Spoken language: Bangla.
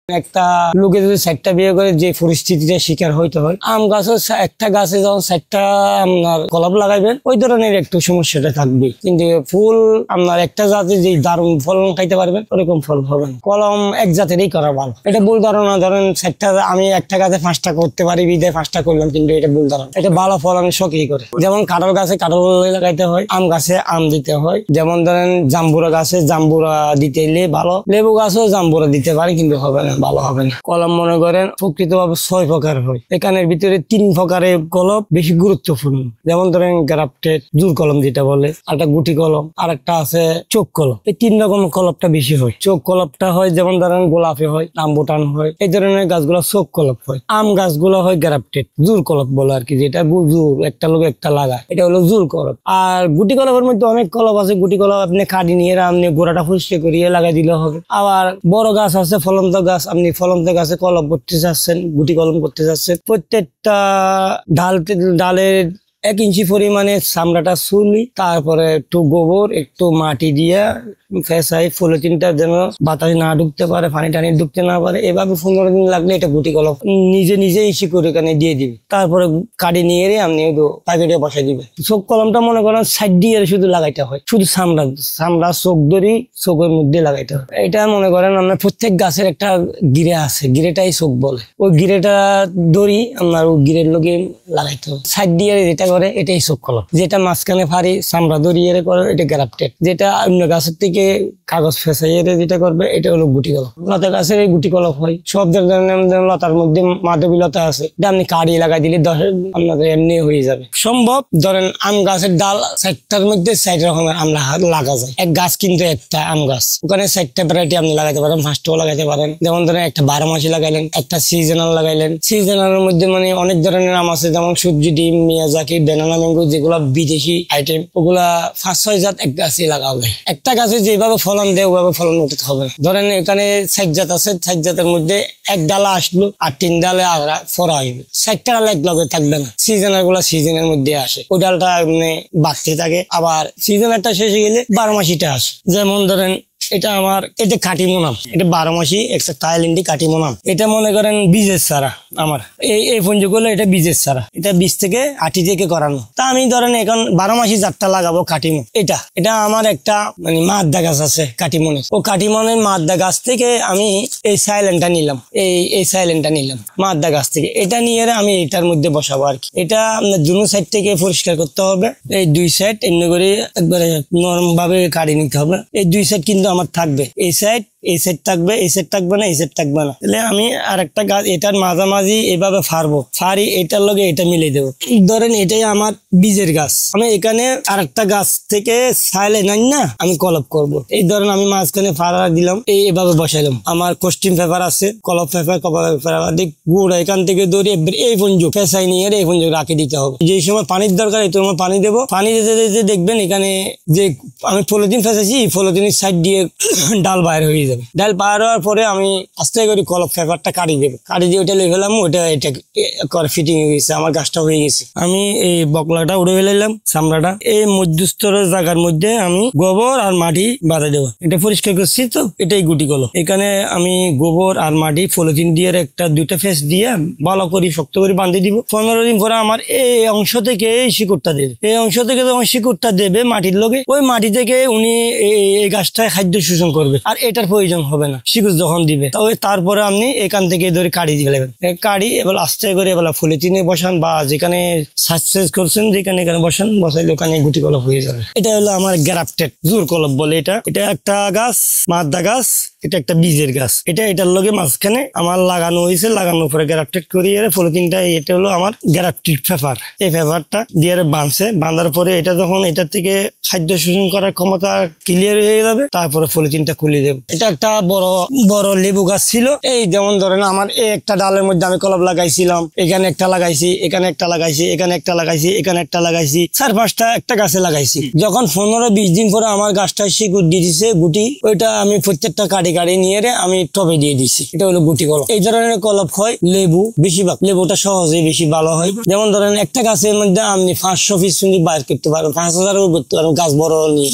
একটা লোকে যদি 60টা বিয়ে করে যে পরিস্থিতিটা শিকার হইতে হয়, আম গাছের একটা গাছে যখন 60টা আপনার কলম লাগাইবেন ওই ধরনের একটু সমস্যাটা থাকবে, কিন্তু ফুল আপনার একটা জাতে যে দারুণ ফলন খাইতে পারবেন ওরকম ফল হবে না। কলম এক জাতেরই করা ভালো, এটা ভুল ধারণা। ধরেন 60টা আমি একটা গাছে 5টা করতে পারি বিদায় 5টা করলাম, কিন্তু এটা ভুল ধারণা। এটা ভালো ফলন সকিয়ে করে, যেমন কাঁঠাল গাছে কাঁঠাল লাগাইতে হয়, আম গাছে আম দিতে হয়, যেমন ধরেন জাম্বুরা গাছে জাম্বুরা দিতে ভালো, লেবু গাছেও জাম্বুরা দিতে পারে, কিন্তু হবে না, ভালো হবে না। কলম মনে করেন প্রকৃতভাবে 6 প্রকার হয়, এখানের ভিতরে 3 প্রকারের কলম বেশি গুরুত্বপূর্ণ। যেমন ধরেন গ্রাফটেড জোর কলম যেটা বলে, একটা গুটি কলম, আর একটা আছে চোখ কলম। এই 3 রকম কলমটা বেশি হয়। চোখ কলমটা হয় যেমন ধরেন গোলাপি হয়, রামবুটান হয়, এই ধরনের গাছগুলো চোখ কলম হয়। আম গাছগুলো হয় গ্রাফটেড জোর কলম বলে আর কি, যেটা জোর একটা লোক একটা লাগায়, এটা হলো জোর কলম। আর গুটি কলমের মধ্যে অনেক কলম আছে। গুটি কলম আপনি কাটি নিয়ে আপনি গোড়াটা পরিষ্কার করিয়ে লাগাই দিলে হবে। আবার বড় গাছ আছে ফলন্ত গাছ, আপনি ফলন্ত গাছে কলম করতে চাচ্ছেন, গুটি কলম করতে চাচ্ছেন, প্রত্যেকটা ডালের 1 ইঞ্চি পরিমাণে চামড়াটা চুলি, তারপরে একটু গোবর একটু মাটি দিয়ে ফেসাই পলিথিনটা যেন বাতাস না ঢুকতে পারে, পানি টানি ঢুকতে না পারে, এভাবে 15 দিন লাগলে এটা গুটি কলম নিজেই শিকড় এখানে দিয়ে দিবে। তারপরে কাটি নিয়ে আপনি প্যাকেটে বসাই দিবে। চোখ কলমটা মনে করেন সাইড দিয়ে শুধু লাগাইতে হয়, শুধু চামড়া চোখ ধরি চোখের মধ্যে লাগাইতে হয়। এটা মনে করেন আপনার প্রত্যেক গাছের একটা গিরে আছে, গিরেটাই চোখ বলে, ওই গিরেটা দড়ি আপনার ওই গিরের লোকে লাগাইতে হবে। সাইড দিয়ে যেটা করে এটাই চোখ কলম, যেটা মাঝখানে ফাড়ি চামড়া দড়িয়ে করে এটা গ্রাফটেড, যেটা অন্য গাছের থেকে কাগজ ফেসাইয়ে যেটা করবে এটা হলো গুটি কলম। লতা গাছের এই গুটি কলম হয়। সব ধরনের লতার মধ্যে মাধবী লতা আছে, এটা আপনি কাড়ি লাগাই দিলে আপনাদের এমনি হয়ে যাবে সম্ভব। ধরেন আম গাছের ডাল 60টার মধ্যে 60 রকমের আম লাগা যায়। এক গাছ কিন্তু একটা আম গাছ, ওখানে 60টা ভ্যারাইটি আপনি লাগাইতে পারেন, 5টাও লাগাইতে পারেন। যেমন ধরেন একটা 12 মাসি লাগাইলেন, একটা সিজনাল লাগাইলেন। সিজনালের মধ্যে মানে অনেক ধরনের আম আছে, যেমন সূর্য ডিম, মিয়াজাকি, বেনানা ম্যাঙ্গো, যেগুলো বিদেশি আইটেম, ওগুলা 5-6 জাত এক গাছে লাগাবে। একটা গাছে যেভাবে ফলন দেয় ওভাবে ফলন উঠতে হবে। ধরেন এখানে 60 জাত আছে, 60 জাতের মধ্যে এক ডালা আসলো আর 3 ডালে আগ্রা ফরা হইবে, 60টা ডাল এক লগে থাকবে না। সিজনাল গুলা সিজনের মধ্যে আসে, ওই ডালটা এমনি বাড়তে থাকে। আবার সিজনালটা শেষে গেলে 12 মাসিটা আসে। যেমন ধরেন এটা আমার এটা কাটিমোনাম, এটা 12 মাসি একটা থাইল্যান্ডি কাটিমোনাম। এটা মনে করেন বীজের সারা, আমার এই পঞ্জগুলো এটা বীজের সারা, এটা বীজ থেকে আটি থেকে করানো। তা আমি ধরেন এখন 12 মাসি জাতটা লাগাবো কাটিমো। এটা আমার একটা মানে মাদ্দা গাছ আছে কাটিমনে, ও কাটিমনের মাদ্দা গাছ থেকে আমি এই সাইলেন্টটা নিলাম, এই সাইলেন্টটা নিলাম মাদ্দা গাছ থেকে। এটা নিয়ে আমি এটার মধ্যে বসাবো আর কি। এটা আপনার দুনো সাইড থেকে পরিষ্কার করতে হবে, এই 2 সাইড এমনি করে একবারে নরম ভাবে কাটি নিতে হবে। এই 2 সাইড কিন্তু আমার থাকবে, এই সাইড থাকবে, এই সাইড থাকবে না, এই সাইড থাকবে না। তাহলে আমি আর একটা গাছ এটার মাঝামাঝি এভাবে ফাড়ি এটার লগে এটা মিলে দেবো। ধরেন এটাই আমার বীজের গাছ, আমি এখানে আর একটা গাছ থেকে ছাইলে নাই না আমি কলপ করব। এই ধরেন আমি মাঝখানে ফাড়া দিলাম, এভাবে বসাইলাম। আমার কস্টিম পেপার আছে, কলপ পেপার, কপার পেপার, গুড় এখান থেকে দৌড়ে এই পঞ্জু ফেসাই নিয়ে এই পঞ্জু রাখি দিতে হবে। যে সময় পানির দরকার এই তোমার পানি দেবো। পানি দিতে দেখবেন এখানে যে আমি পলিথিন ফেসাইছি, পলিথিনের সাইড দিয়ে ডাল বাইর হয়ে যাবে। ডাল বাইর হওয়ার পরে আমি আস্তে করে কলপ পেপারটা কাটি দেবো, কাটি দিয়ে ওটা লেগে এটা করে ফিটিং হয়ে গেছে, আমার গাছটা হয়ে গেছে। আমি এই বকলাটা উড়ে ফেলাম, চামড়াটা এই মধ্যস্থরের জায়গার মধ্যে আমি গোবর আর মাটি বাঁধা দেবো। এটা পরিষ্কার করছি তো, এটাই গুটি কলম। এখানে আমি গোবর আর মাটি পলিথিন দিয়ে একটা 2টা ফেস দিয়ে ভালো করে শক্ত করে বাঁধে দিব। 15 দিন পরে আমার এই অংশ থেকে এই শিকড়টা দেবে। এই অংশ থেকে যখন শিকড়টা দেবে মাটির লগে, ওই মাটি থেকে উনি এই গাছটায় খাদ্য শোষণ করবে, আর এটার প্রয়োজন হবে না শিকড় যখন দিবে। তবে তারপরে আপনি এখান থেকে ধরে কাটি দিয়ে ফেলবেন। কাটি এবার আস্তে করে এবার পলিথিনে বসান, বা যেখানে সাকসেস করছেন যেখানে এখানে বসাইলে ওখানে গুটি কলম হয়ে যাবে। এটা হলো আমার গ্রাফটেড জোর কলম বলে। এটা একটা গাছ মাদ্দা গাছ, এটা একটা বীজের গাছ। এটার লগে মাঝখানে আমার লাগানো হয়েছে, লাগানোর পরে গ্রাফটেড করিয়ে পলিথিনটা, এটা হলো আমার গ্রাফটেড পেপার। এই পেপারটা দিয়ে বাঁধার পরে এটা যখন এটার থেকে খাদ্য শোষণ করার ক্ষমতা ক্লিয়ার হয়ে যাবে, তারপরে পলিথিনটা খুলে দেবো। এটা একটা বড় লেবু গাছ ছিল। এই যেমন ধরেন আমার এই একটা ডালের মধ্যে আমি কলম লাগাইছিলাম, এখানে একটা লাগাইছি, এখানে একটা লাগাইছি, এখানে একটা লাগাইছি, এখানে একটা লাগাইছি, 4-5টা একটা গাছে লাগাইছি। যখন 15-20 দিন পরে আমার গাছটা শিকড় দিয়ে দিছে গুটি, ওইটা আমি প্রত্যেকটা কাটি নিয়ে আমি টবে দিয়ে দিচ্ছি। এটা হলো গুটি কলম। এই ধরনের কলম হয় লেবু, বেশিরভাগ লেবুটা সহজে বেশি ভালো হয়। যেমন ধরেন একটা গাছের মধ্যে আপনি 500 পিস বাইর করতে পারেন, 5000 করতে পারেন গাছ বড় নিয়ে।